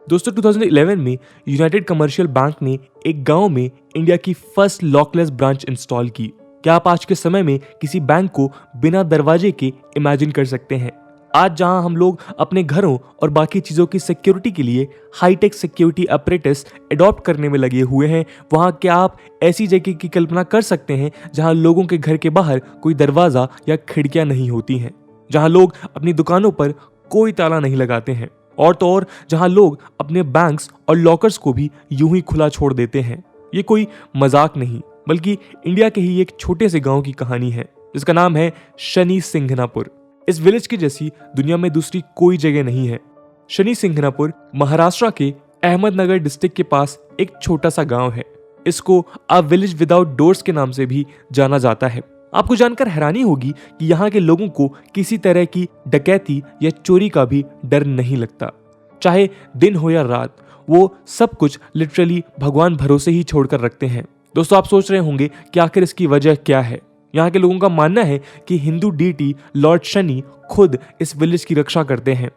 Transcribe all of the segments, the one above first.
दोस्तों 2011 में United commercial bank ने एक गांव में इंडिया की फर्स्ट लॉकलेस ब्रांच इंस्टॉल की। क्या आप आज के समय में किसी बैंक को बिना दरवाजे के इमेजिन कर सकते हैं? आज जहां हम लोग अपने घरों और बाकी चीजों की सिक्योरिटी के लिए हाईटेक सिक्योरिटी अपरेटस अडॉप्ट करने में लगे हुए हैं, वहां क्या आप ऐसी जगह की कल्पना कर सकते हैं जहां लोगों के घर के बाहर कोई दरवाजा या खिड़कियां नहीं होती हैं, जहां लोग अपनी दुकानों पर कोई ताला नहीं लगाते हैं, और तो और जहां लोग अपने बैंक्स और लॉकर्स को भी यूं ही खुला छोड़ देते हैं। ये कोई मजाक नहीं बल्कि इंडिया के ही एक छोटे से गांव की कहानी है जिसका नाम है शनि सिंघनापुर। इस विलेज की जैसी दुनिया में दूसरी कोई जगह नहीं है। शनि सिंघनापुर महाराष्ट्र के अहमदनगर डिस्ट्रिक्ट के पास एक छोटा सा गांव है। इसको अ विलेज विदाउट डोर्स के नाम से भी जाना जाता है। आपको जानकर हैरानी होगी कि यहाँ के लोगों को किसी तरह की डकैती या चोरी का भी डर नहीं लगता। चाहे दिन हो या रात, वो सब कुछ लिटरली भगवान भरोसे ही छोड़कर रखते हैं। दोस्तों, आप सोच रहे होंगे कि आखिर इसकी वजह क्या है। यहाँ के लोगों का मानना है कि हिंदू डीटी लॉर्ड शनि खुद इस विलेज की रक्षा करते हैं।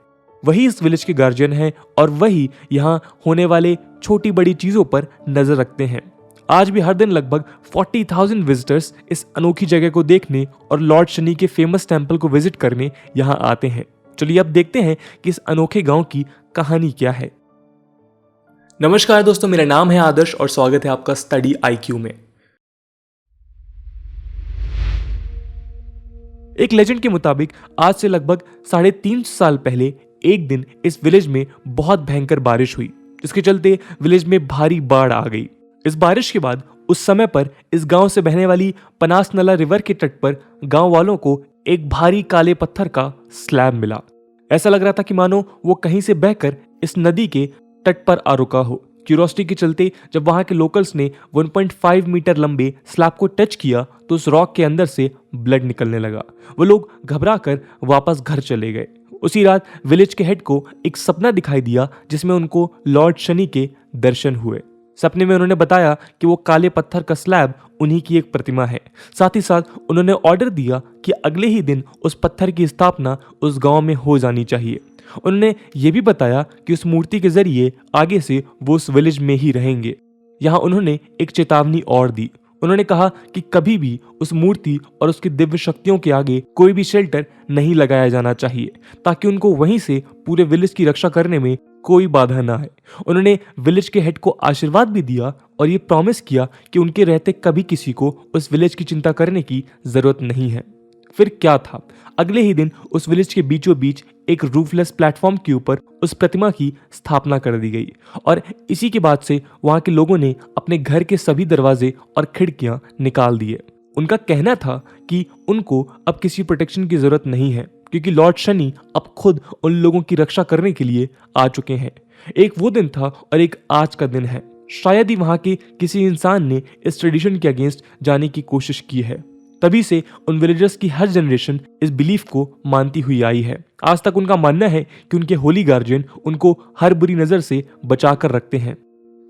वही इस विलेज के गार्जियन हैं और वही यहाँ होने वाले छोटी बड़ी चीजों पर नजर रखते हैं। आज भी हर दिन लगभग 40,000 विजिटर्स इस अनोखी जगह को देखने और लॉर्ड शनि के फेमस टेंपल को विजिट करने यहाँ आते हैं। चलिए अब देखते हैं कि इस अनोखे गांव की कहानी क्या है। नमस्कार दोस्तों, मेरा नाम है आदर्श और स्वागत है आपका स्टडी IQ में। एक लेजेंड के मुताबिक आज से लगभग 350 साल पहले एक दिन इस विलेज में बहुत भयंकर बारिश हुई, जिसके चलते विलेज में भारी बाढ़ आ गई। इस बारिश के बाद उस समय पर इस गांव से बहने वाली पनास नला रिवर के तट पर गांव वालों को एक भारी काले पत्थर का स्लैब मिला। ऐसा लग रहा था कि मानो वो कहीं से बहकर इस नदी के तट पर आ रुका हो। क्यूरियोसिटी के चलते जब वहां के लोकल्स ने 1.5 मीटर लंबे स्लैब को टच किया तो उस रॉक के अंदर से ब्लड निकलने लगा। वो लोग घबरा कर वापस घर चले गए। उसी रात विलेज के हेड को एक सपना दिखाई दिया जिसमें उनको लॉर्ड शनि के दर्शन हुए। सपने में उन्होंने बताया कि वो काले पत्थर का स्लैब उन्हीं की एक प्रतिमा है। साथ ही साथ उन्होंने ऑर्डर दिया कि अगले ही दिन उस पत्थर की स्थापना उस गांव में हो जानी चाहिए। उन्होंने ये भी बताया कि उस मूर्ति के जरिए आगे से वो उस विलेज में ही रहेंगे। यहाँ उन्होंने एक चेतावनी और दी। उन्होंने कहा कि कभी भी उस मूर्ति और उसकी दिव्य शक्तियों के आगे कोई भी शेल्टर नहीं लगाया जाना चाहिए, ताकि उनको वहीं से पूरे विलेज की रक्षा करने में कोई बाधा ना आए। उन्होंने विलेज के हेड को आशीर्वाद भी दिया और ये प्रॉमिस किया कि उनके रहते कभी किसी को उस विलेज की चिंता करने की जरूरत नहीं है। फिर क्या था, अगले ही दिन उस विलेज के बीचों बीच एक रूफलेस प्लेटफॉर्म के ऊपर उस प्रतिमा की स्थापना कर दी गई और इसी के बाद से वहां के लोगों ने अपने घर के सभी दरवाजे और खिड़कियां निकाल दिए। उनका कहना था कि उनको अब किसी प्रोटेक्शन की जरूरत नहीं है, क्योंकि लॉर्ड शनि अब खुद उन लोगों की रक्षा करने के लिए आ चुके हैं। एक वो दिन था और एक आज का दिन है। शायद ही वहां के किसी इंसान ने इस ट्रेडिशन के अगेंस्ट जाने की कोशिश की है। तभी से उन विलेजर्स की हर जनरेशन इस बिलीफ को मानती हुई आई है। आज तक उनका मानना है कि उनके होली गार्जियन उनको हर बुरी नजर से बचा कर रखते हैं।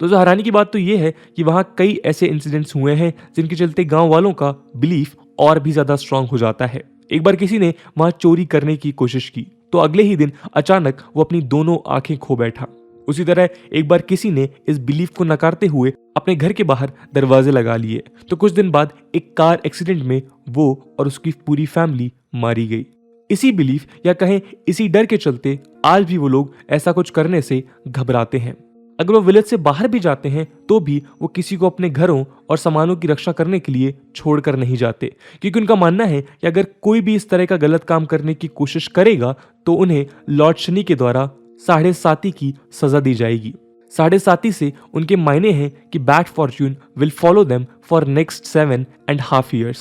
तो जो हैरानी की बात तो ये है कि वहां कई ऐसे इंसिडेंट्स हुए हैं जिनके चलते गांव वालों का बिलीफ और भी ज्यादा स्ट्रांग हो जाता है। एक बार किसी ने वहां चोरी करने की कोशिश की तो अगले ही दिन अचानक वो अपनी दोनों आंखें खो बैठा। उसी तरह एक बार किसी ने इस बिलीफ को नकारते हुए अपने घर के बाहर दरवाजे लगा लिए तो कुछ दिन बाद एक कार एक्सीडेंट में वो और उसकी पूरी फैमिली मारी गई। इसी बिलीफ या कहें इसी डर के चलते आज भी वो लोग ऐसा कुछ करने से घबराते हैं। अगर वो विलेज से बाहर भी जाते हैं तो भी वो किसी को अपने घरों और सामानों की रक्षा करने के लिए छोड़कर नहीं जाते, क्योंकि उनका मानना है कि अगर कोई भी इस तरह का गलत काम करने की कोशिश करेगा तो उन्हें लॉर्ड शनि के द्वारा 7.5 की सजा दी जाएगी। 7.5 से उनके मायने हैं कि bad Fortune will follow them for next 7.5 years।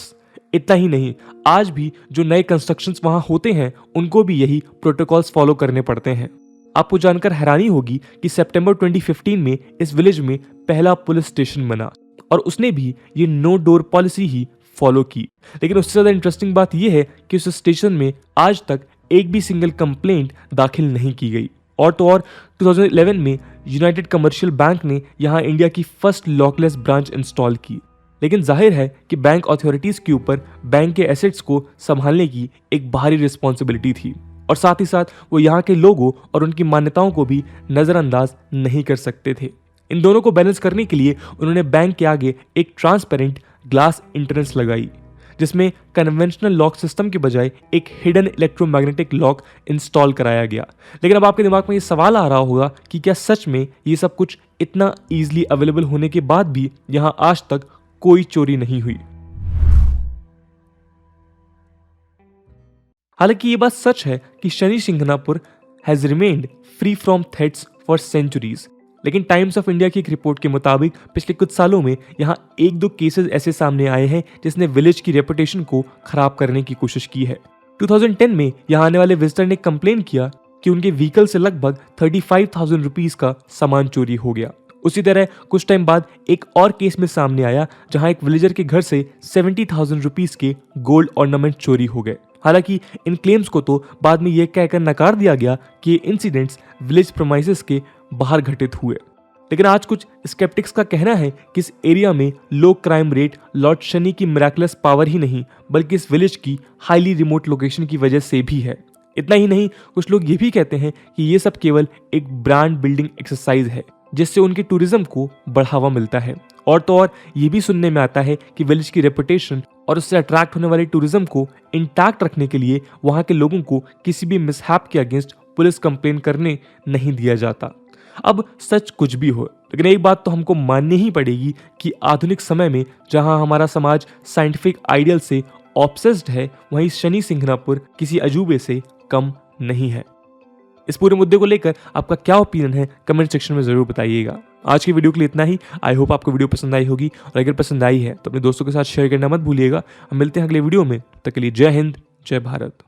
इतना ही नहीं, आज भी जो नए कंस्ट्रक्शंस वहां होते हैं उनको भी यही प्रोटोकॉल्स फॉलो करने पड़ते हैं। आपको जानकर हैरानी होगी कि सितंबर 2015 में इस विलेज में पहला पुलिस स्टेशन बना और उसने भी ये नो डोर पॉलिसी ही फॉलो की। लेकिन उससे ज्यादा इंटरेस्टिंग बात यह है कि उस स्टेशन में आज तक एक भी सिंगल कंप्लेंट दाखिल नहीं की गई। और तो और 2011 में यूनाइटेड कमर्शियल बैंक ने यहाँ इंडिया की फर्स्ट लॉकलेस ब्रांच इंस्टॉल की। लेकिन जाहिर है कि बैंक अथॉरिटीज के ऊपर बैंक के एसेट्स को संभालने की एक भारी रिस्पॉन्सिबिलिटी थी और साथ ही साथ वो यहाँ के लोगों और उनकी मान्यताओं को भी नज़रअंदाज नहीं कर सकते थे। इन दोनों को बैलेंस करने के लिए उन्होंने बैंक के आगे एक ट्रांसपेरेंट ग्लास एंट्रेंस लगाई, जिसमें कन्वेंशनल लॉक सिस्टम के बजाय एक हिडन इलेक्ट्रोमैग्नेटिक लॉक इंस्टॉल कराया गया। लेकिन अब आपके दिमाग में ये सवाल आ रहा होगा कि क्या सच में ये सब कुछ इतना ईजिली अवेलेबल होने के बाद भी यहाँ आज तक कोई चोरी नहीं हुई? हालांकि ये बात सच है कि Shani Shingnapur has remained free from threats for centuries, लेकिन टाइम्स ऑफ इंडिया की एक रिपोर्ट के मुताबिक पिछले कुछ सालों में यहाँ एक दो केसेस ऐसे सामने आए हैं जिसने विलेज की रेपुटेशन को खराब करने की कोशिश की है। 2010 में यहाँ आने वाले विजिटर ने कंप्लेन किया कि उनके व्हीकल से लगभग 35,000 रुपीज का सामान चोरी हो गया। उसी तरह कुछ टाइम बाद एक और केस में सामने आया जहां एक विलेजर के घर से 70,000 रुपीज के गोल्ड ऑर्नामेंट चोरी हो गए। हालांकि इन क्लेम्स को तो बाद में यह कहकर नकार दिया गया कि ये इंसिडेंट्स विलेज प्रेमाइसेस के बाहर घटित हुए। लेकिन आज कुछ स्केप्टिक्स का कहना है कि इस एरिया में लो क्राइम रेट लॉर्ड शनि की मिराकुलस पावर ही नहीं बल्कि इस विलेज की हाईली रिमोट लोकेशन की वजह से भी है। इतना ही नहीं, कुछ लोग ये भी कहते हैं कि ये सब केवल एक ब्रांड बिल्डिंग एक्सरसाइज है जिससे उनके टूरिज्म को बढ़ावा मिलता है। और तो और ये भी सुनने में आता है कि विलेज की रेपुटेशन और उससे अट्रैक्ट होने वाले टूरिज्म को इंटैक्ट रखने के लिए वहां के लोगों को किसी भी मिसहैप के अगेंस्ट पुलिस कंप्लेन करने नहीं दिया जाता। अब सच कुछ भी हो, लेकिन एक बात तो हमको माननी ही पड़ेगी कि आधुनिक समय में जहां हमारा समाज साइंटिफिक आइडियल से ऑब्सेस्ड है, वहीं शनि सिंगनापुर किसी अजूबे से कम नहीं है। इस पूरे मुद्दे को लेकर आपका क्या ओपिनियन है कमेंट सेक्शन में जरूर बताइएगा। आज की वीडियो के लिए इतना ही। आई होप आपको वीडियो पसंद आई होगी, और अगर पसंद आई है तो अपने दोस्तों के साथ शेयर करना मत भूलिएगा। हम मिलते हैं अगले वीडियो में, तब तक के लिए जय हिंद, जय भारत।